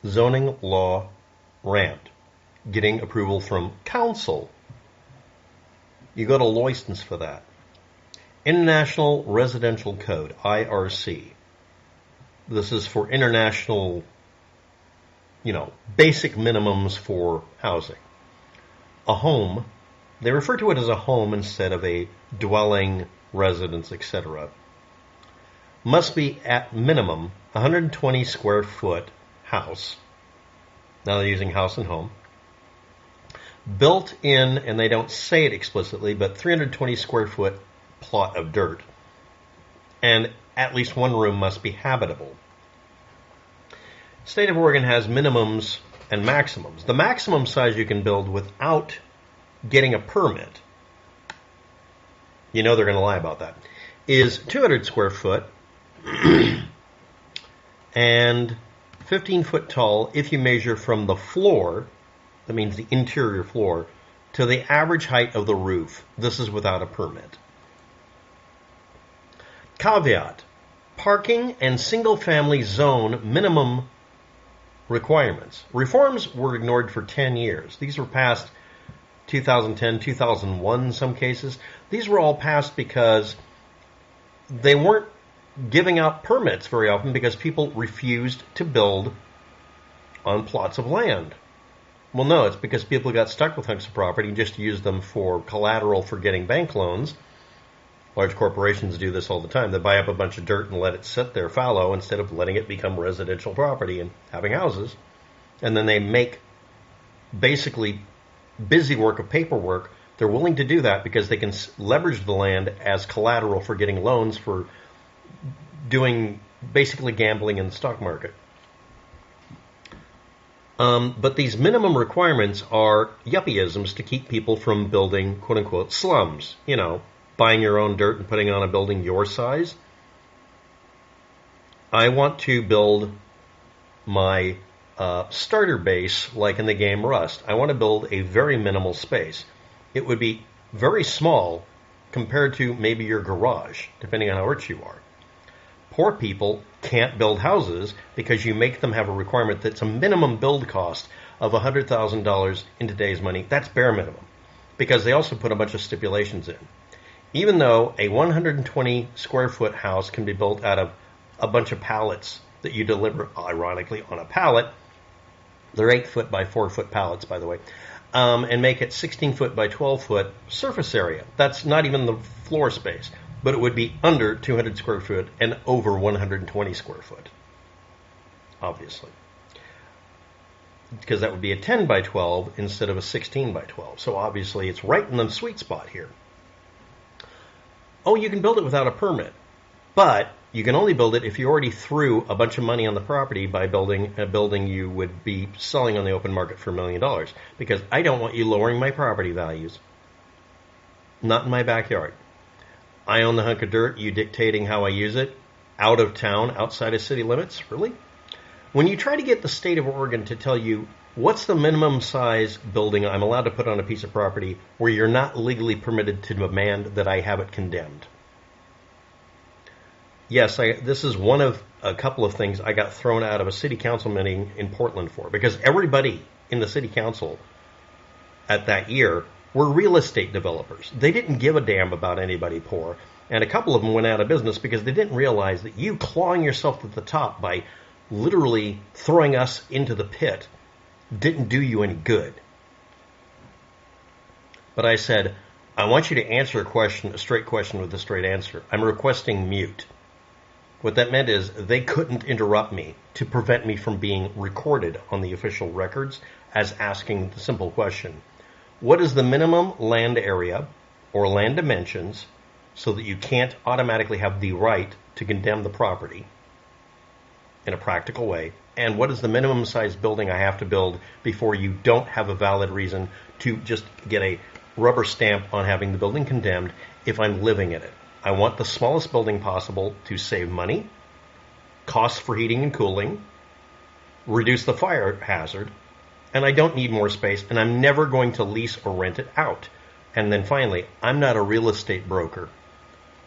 zoning law rant. Getting approval from council. You go to license for that. International Residential Code, IRC. This is for international, basic minimums for housing. A home, they refer to it as a home instead of a dwelling, residence, etc. Must be at minimum 120 square foot house. Now they're using house and home. Built in, and they don't say it explicitly, but 320 square foot plot of dirt. And at least one room must be habitable. State of Oregon has minimums and maximums. The maximum size you can build without getting a permit, they're going to lie about that, is 200 square foot and 15 foot tall if you measure from the floor, that means the interior floor, to the average height of the roof. This is without a permit. Caveat: parking and single-family zone minimum requirements. Reforms were ignored for 10 years. These were passed 2010, 2001 in some cases. These were all passed because they weren't giving out permits very often because people refused to build on plots of land. Well, no, it's because people got stuck with hunks of property and just used them for collateral for getting bank loans. Large corporations do this all the time. They buy up a bunch of dirt and let it sit there fallow instead of letting it become residential property and having houses. And then they make basically busy work of paperwork. They're willing to do that because they can leverage the land as collateral for getting loans for doing basically gambling in the stock market. But these minimum requirements are yuppieisms to keep people from building quote-unquote slums. Buying your own dirt and putting on a building your size. I want to build my starter base like in the game Rust. I want to build a very minimal space. It would be very small compared to maybe your garage, depending on how rich you are. Poor people can't build houses because you make them have a requirement that's a minimum build cost of $100,000 in today's money. That's bare minimum, because they also put a bunch of stipulations in. Even though a 120 square foot house can be built out of a bunch of pallets that you deliver, ironically, on a pallet, they're 8 foot by 4 foot pallets, by the way, and make it 16 foot by 12 foot surface area. That's not even the floor space, but it would be under 200 square foot and over 120 square foot, obviously. Because that would be a 10 by 12 instead of a 16 by 12. So obviously it's right in the sweet spot here. Oh, you can build it without a permit, but you can only build it if you already threw a bunch of money on the property by building a building you would be selling on the open market for $1 million, because I don't want you lowering my property values. Not in my backyard. I own the hunk of dirt, you dictating how I use it, out of town, outside of city limits? Really? When you try to get the state of Oregon to tell you what's the minimum size building I'm allowed to put on a piece of property where you're not legally permitted to demand that I have it condemned? Yes, this is one of a couple of things I got thrown out of a city council meeting in Portland for, because everybody in the city council at that year were real estate developers. They didn't give a damn about anybody poor, and a couple of them went out of business because they didn't realize that you clawing yourself at the top by literally throwing us into the pit didn't do you any good. But I said, I want you to answer a straight question with a straight answer. I'm requesting mute. What that meant is they couldn't interrupt me to prevent me from being recorded on the official records as asking the simple question. What is the minimum land area or land dimensions so that you can't automatically have the right to condemn the property in a practical way? And what is the minimum size building I have to build before you don't have a valid reason to just get a rubber stamp on having the building condemned if I'm living in it? I want the smallest building possible to save money, costs for heating and cooling, reduce the fire hazard, and I don't need more space, and I'm never going to lease or rent it out. And then finally, I'm not a real estate broker.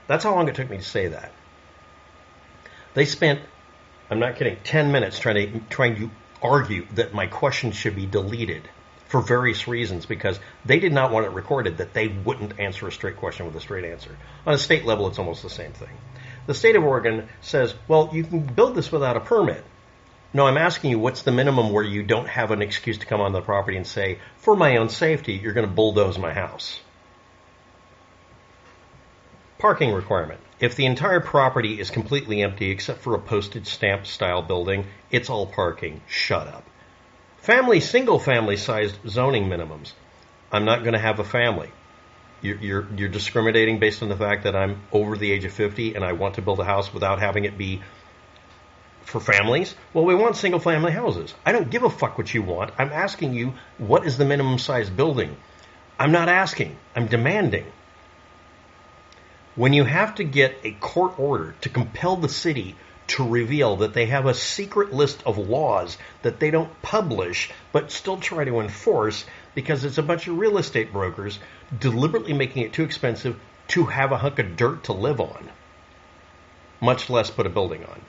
That's how long it took me to say that. They spent, I'm not kidding, 10 minutes trying to argue that my question should be deleted for various reasons, because they did not want it recorded that they wouldn't answer a straight question with a straight answer. On a state level, it's almost the same thing. The state of Oregon says, well, you can build this without a permit. No, I'm asking you, what's the minimum where you don't have an excuse to come on the property and say, for my own safety, you're going to bulldoze my house? Parking requirement. If the entire property is completely empty except for a postage stamp style building, it's all parking. Shut up. Single family sized zoning minimums. I'm not going to have a family. You're discriminating based on the fact that I'm over the age of 50 and I want to build a house without having it be for families. Well, we want single family houses. I don't give a fuck what you want. I'm asking you, what is the minimum size building? I'm not asking. I'm demanding. When you have to get a court order to compel the city to reveal that they have a secret list of laws that they don't publish but still try to enforce because it's a bunch of real estate brokers deliberately making it too expensive to have a hunk of dirt to live on, much less put a building on.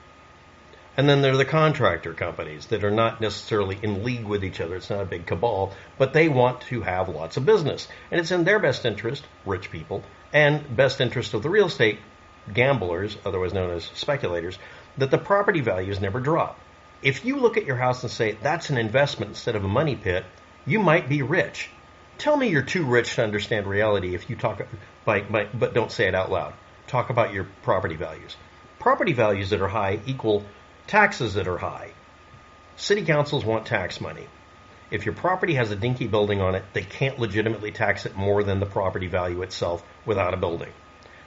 And then there are the contractor companies that are not necessarily in league with each other. It's not a big cabal, but they want to have lots of business. And it's in their best interest, rich people, and best interest of the real estate gamblers, otherwise known as speculators, that the property values never drop. If you look at your house and say, that's an investment instead of a money pit, you might be rich. Tell me you're too rich to understand reality if you talk, but don't say it out loud. Talk about your property values. Property values that are high equal taxes that are high. City councils want tax money. If your property has a dinky building on it, they can't legitimately tax it more than the property value itself without a building.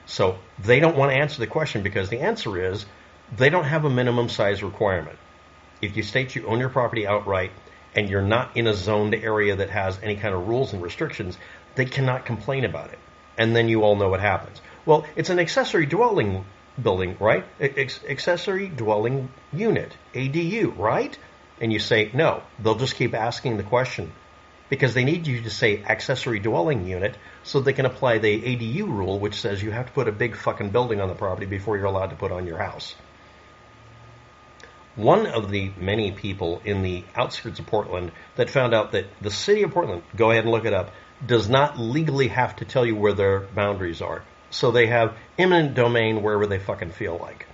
So they don't want to answer the question because the answer is they don't have a minimum size requirement. If you state you own your property outright and you're not in a zoned area that has any kind of rules and restrictions, they cannot complain about it. And then you all know what happens. Well, it's an accessory dwelling building, right? Accessory dwelling unit, ADU, right? And you say no. They'll just keep asking the question because they need you to say accessory dwelling unit so they can apply the ADU rule, which says you have to put a big fucking building on the property before you're allowed to put on your house. One of the many people in the outskirts of Portland that found out that the city of Portland, go ahead and look it up, does not legally have to tell you where their boundaries are. So they have eminent domain wherever they fucking feel like.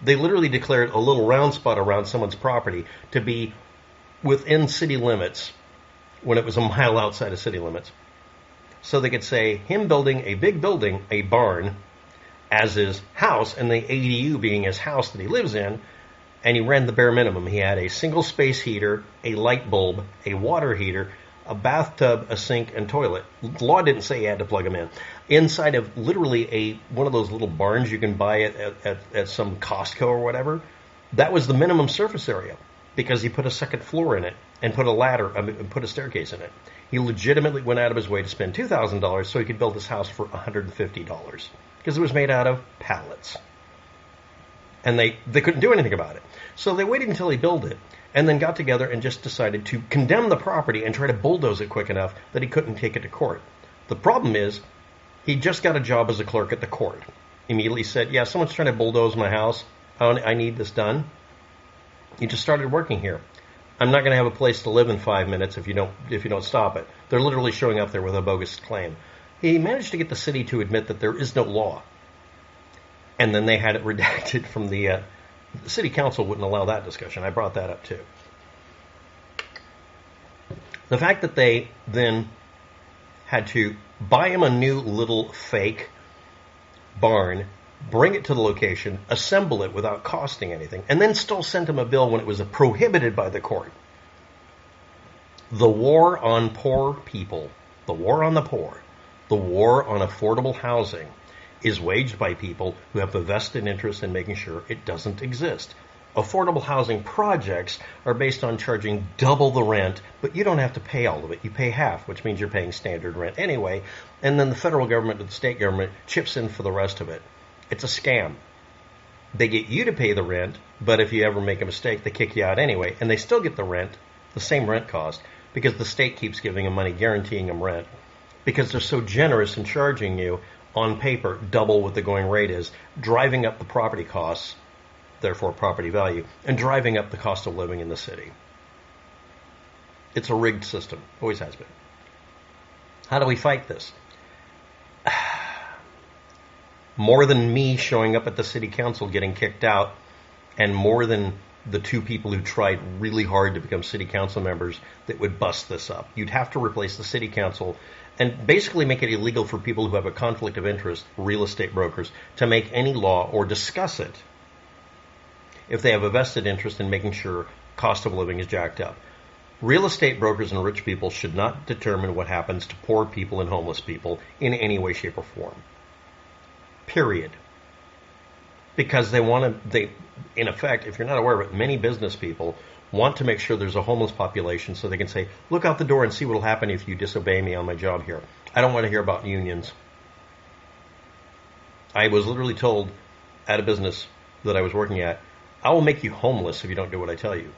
They literally declared a little round spot around someone's property to be within city limits when it was a mile outside of city limits. So they could say him building a big building, a barn, as his house, and the ADU being his house that he lives in, and he ran the bare minimum. He had a single space heater, a light bulb, a water heater, a bathtub, a sink, and toilet. The law didn't say you had to plug them in. Inside of literally one of those little barns you can buy at some Costco or whatever, that was the minimum surface area because he put a second floor in it and put a ladder, put a staircase in it. He legitimately went out of his way to spend $2,000 so he could build this house for $150 because it was made out of pallets. And they couldn't do anything about it. So they waited until he built it and then got together and just decided to condemn the property and try to bulldoze it quick enough that he couldn't take it to court. The problem is he just got a job as a clerk at the court. Immediately said, yeah, someone's trying to bulldoze my house. I need this done. He just started working here. I'm not going to have a place to live in 5 minutes if you don't stop it. They're literally showing up there with a bogus claim. He managed to get the city to admit that there is no law. And then they had it redacted from the city council wouldn't allow that discussion. I brought that up too. The fact that they then had to buy him a new little fake barn, bring it to the location, assemble it without costing anything, and then still sent him a bill when it was prohibited by the court. The war on poor people, the war on the poor, the war on affordable housing is waged by people who have a vested interest in making sure it doesn't exist. Affordable housing projects are based on charging double the rent, but you don't have to pay all of it. You pay half, which means you're paying standard rent anyway, and then the federal government or the state government chips in for the rest of it. It's a scam. They get you to pay the rent, but if you ever make a mistake, they kick you out anyway, and they still get the rent, the same rent cost, because the state keeps giving them money, guaranteeing them rent, because they're so generous in charging you on paper double what the going rate is, driving up the property costs, therefore property value, and driving up the cost of living in the city. It's a rigged system. Always has been. How do we fight this? More than me showing up at the city council getting kicked out, and more than the two people who tried really hard to become city council members that would bust this up. You'd have to replace the city council and basically make it illegal for people who have a conflict of interest, real estate brokers, to make any law or discuss it if they have a vested interest in making sure cost of living is jacked up. Real estate brokers and rich people should not determine what happens to poor people and homeless people in any way, shape, or form. Period. Because in effect, if you're not aware of it, many business people want to make sure there's a homeless population so they can say, look out the door and see what will happen if you disobey me on my job here. I don't want to hear about unions. I was literally told at a business that I was working at, I will make you homeless if you don't do what I tell you.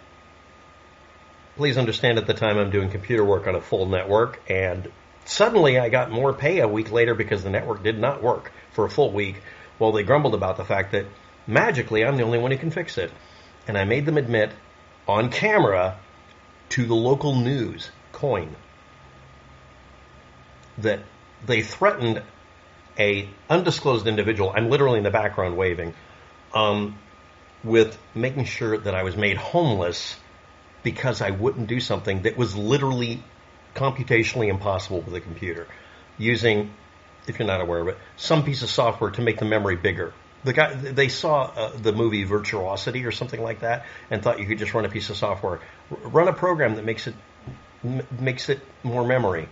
Please understand at the time I'm doing computer work on a full network, and suddenly I got more pay a week later because the network did not work for a full week. Well, they grumbled about the fact that magically I'm the only one who can fix it. And I made them admit on camera to the local news, Coin, that they threatened a undisclosed individual, I'm literally in the background waving, with making sure that I was made homeless because I wouldn't do something that was literally computationally impossible with a computer, using, if you're not aware of it, some piece of software to make the memory bigger. They saw the movie Virtuosity or something like that and thought you could just run a piece of software, run a program that makes it more memory.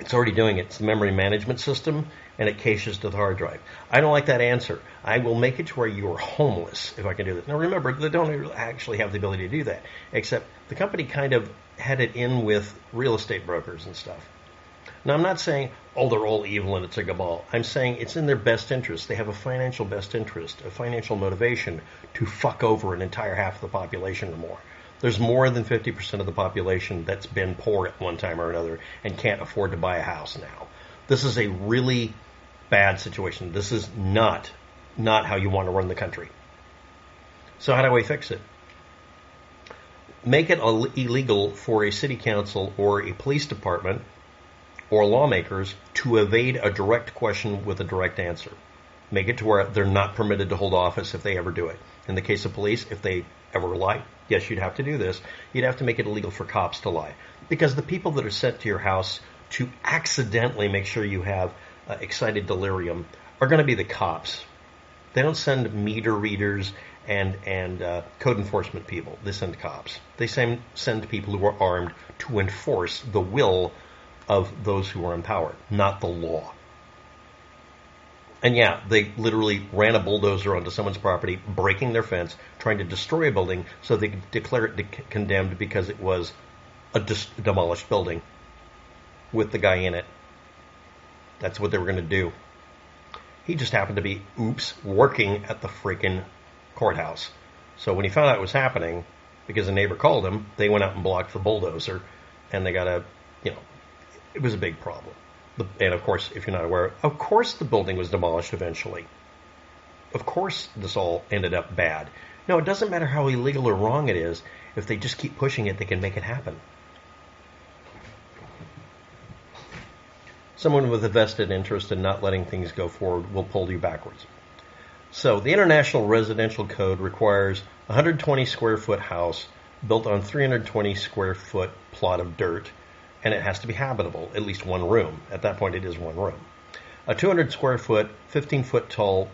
It's already doing it. It's the memory management system, and it caches to the hard drive. I don't like that answer. I will make it to where you are homeless if I can do that. Now remember, they don't actually have the ability to do that, except the company kind of had it in with real estate brokers and stuff. Now, I'm not saying, oh, they're all evil and it's a cabal. I'm saying it's in their best interest. They have a financial best interest, a financial motivation to fuck over an entire half of the population or more. There's more than 50% of the population that's been poor at one time or another and can't afford to buy a house now. This is a really bad situation. This is not how you want to run the country. So how do we fix it? Make it illegal for a city council or a police department or lawmakers to evade a direct question with a direct answer. Make it to where they're not permitted to hold office if they ever do it. In the case of police, if they ever lie, yes, you'd have to do this. You'd have to make it illegal for cops to lie. Because the people that are sent to your house to accidentally make sure you have excited delirium are going to be the cops. They don't send meter readers and code enforcement people. They send cops. They send people who are armed to enforce the will of those who are in power, not the law. And yeah, they literally ran a bulldozer onto someone's property, breaking their fence, trying to destroy a building so they could declare it condemned because it was a demolished building with the guy in it. That's what they were going to do. He just happened to be, working at the freaking courthouse. So when he found out it was happening, because a neighbor called him, they went out and blocked the bulldozer, and they got it was a big problem. And of course, if you're not aware, of course the building was demolished eventually. Of course this all ended up bad. No, it doesn't matter how illegal or wrong it is. If they just keep pushing it, they can make it happen. Someone with a vested interest in not letting things go forward will pull you backwards. So the International Residential Code requires a 120 square foot house built on 320 square foot plot of dirt, and it has to be habitable, at least one room. At that point, it is one room. A 200 square foot, 15 foot tall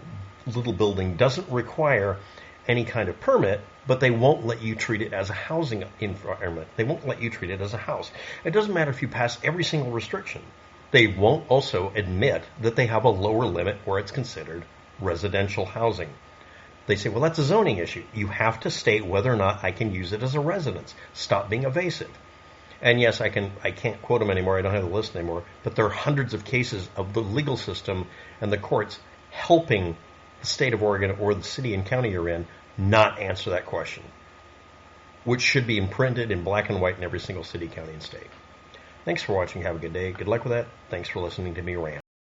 little building doesn't require any kind of permit, but they won't let you treat it as a housing environment. They won't let you treat it as a house. It doesn't matter if you pass every single restriction. They won't also admit that they have a lower limit where it's considered residential housing. They say, well, that's a zoning issue. You have to state whether or not I can use it as a residence. Stop being evasive. And yes, I can't quote them anymore. I don't have the list anymore. But there are hundreds of cases of the legal system and the courts helping the state of Oregon or the city and county you're in not answer that question, which should be imprinted in black and white in every single city, county, and state. Thanks for watching. Have a good day. Good luck with that. Thanks for listening to me rant.